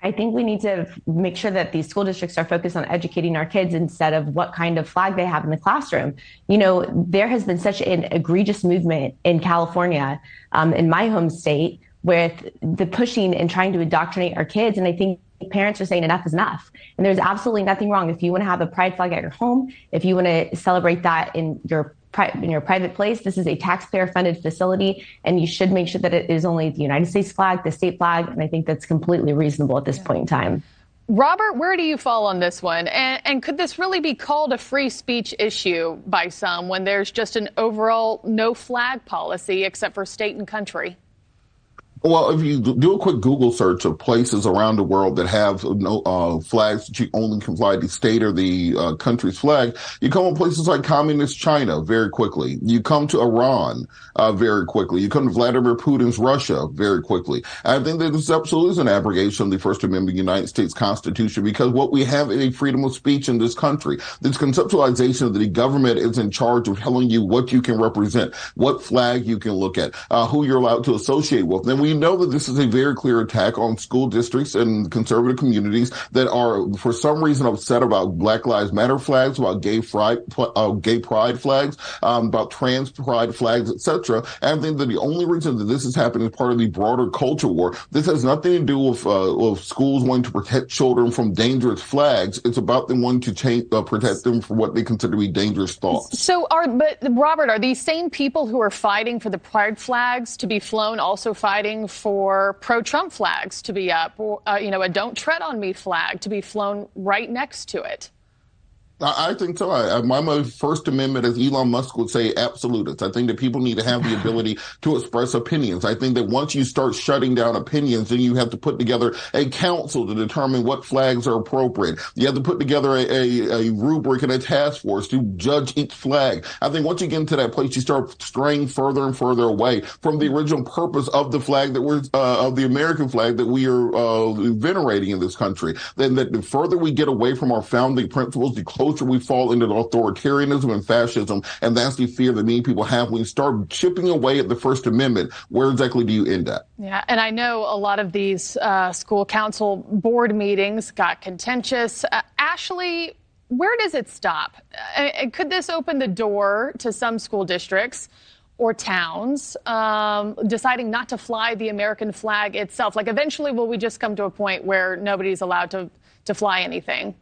I think we need to make sure that these school districts are focused on educating our kids instead of what kind of flag they have in the classroom. There has been such an egregious movement in California, in my home state, with the pushing and trying to indoctrinate our kids. And I think parents are saying enough is enough. And there's absolutely nothing wrong. If you want to have a pride flag at your home, if you want to celebrate that in your private place, this is a taxpayer-funded facility, and you should make sure that it is only the United States flag, the state flag, and I think that's completely reasonable at this point in time. Robert, where do you fall on this one? And could this really be called a free speech issue by some when there's just an overall no flag policy except for state and country? Well, if you do a quick Google search of places around the world that have no flags that you only can fly the state or the country's flag, you come to places like communist China very quickly. You come to Iran very quickly. You come to Vladimir Putin's Russia very quickly. And I think that this absolutely is an abrogation of the First Amendment of the United States Constitution, because what we have is a freedom of speech in this country. This conceptualization that the government is in charge of telling you what you can represent, what flag you can look at, who you're allowed to associate with. Then we know that this is a very clear attack on school districts and conservative communities that are, for some reason, upset about Black Lives Matter flags, about gay pride flags, about trans pride flags, etc. And I think that the only reason that this is happening is part of the broader culture war. This has nothing to do with schools wanting to protect children from dangerous flags. It's about them wanting to protect them from what they consider to be dangerous thoughts. But Robert, are these same people who are fighting for the pride flags to be flown also fighting for pro-Trump flags to be up, or, a "Don't Tread on Me" flag to be flown right next to it? I think so. My First Amendment, as Elon Musk would say, absolutist. I think that people need to have the ability to express opinions. I think that once you start shutting down opinions, then you have to put together a council to determine what flags are appropriate. You have to put together a rubric and a task force to judge each flag. I think once you get into that place, you start straying further and further away from the original purpose of the flag of the American flag that we are venerating in this country. Then that the further we get away from our founding principles, the closer we fall into authoritarianism and fascism, and that's the fear that many people have. When you start chipping away at the First Amendment, where exactly do you end at? Yeah, and I know a lot of these school council board meetings got contentious. Ashley, where does it stop? Could this open the door to some school districts or towns deciding not to fly the American flag itself? Like, eventually, will we just come to a point where nobody's allowed to fly anything?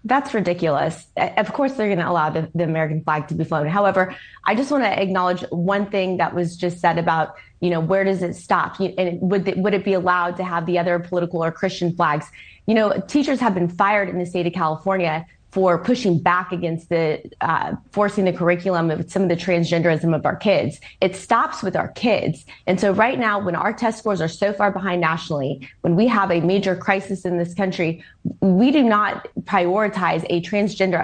That's ridiculous. Of course, they're going to allow the American flag to be flown. However, I just want to acknowledge one thing that was just said about, where does it stop? And would it be allowed to have the other political or Christian flags? Teachers have been fired in the state of California for pushing back against the forcing the curriculum of some of the transgenderism of our kids. It stops with our kids. And so right now, when our test scores are so far behind nationally, when we have a major crisis in this country, we do not prioritize a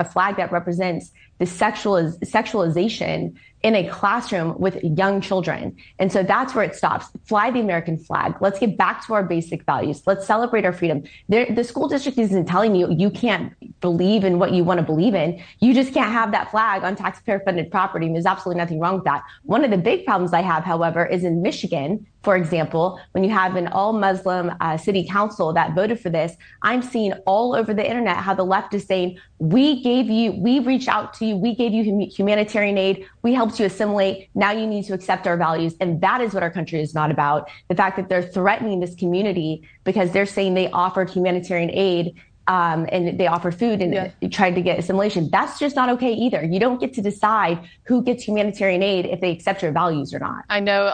flag that represents the sexualization in a classroom with young children. And so that's where it stops. Fly the American flag. Let's get back to our basic values. Let's celebrate our freedom. The school district isn't telling you can't believe in what you want to believe in. You just can't have that flag on taxpayer-funded property. And there's absolutely nothing wrong with that. One of the big problems I have, however, is in Michigan, for example, when you have an all-Muslim city council that voted for this. I'm seeing all over the internet how the left is saying, we reached out to you, we gave you humanitarian aid, we helped you assimilate, now you need to accept our values. And that is what our country is not about. The fact that they're threatening this community because they're saying they offered humanitarian aid and they offered food and tried to get assimilation. That's just not okay either. You don't get to decide who gets humanitarian aid if they accept your values or not. I know.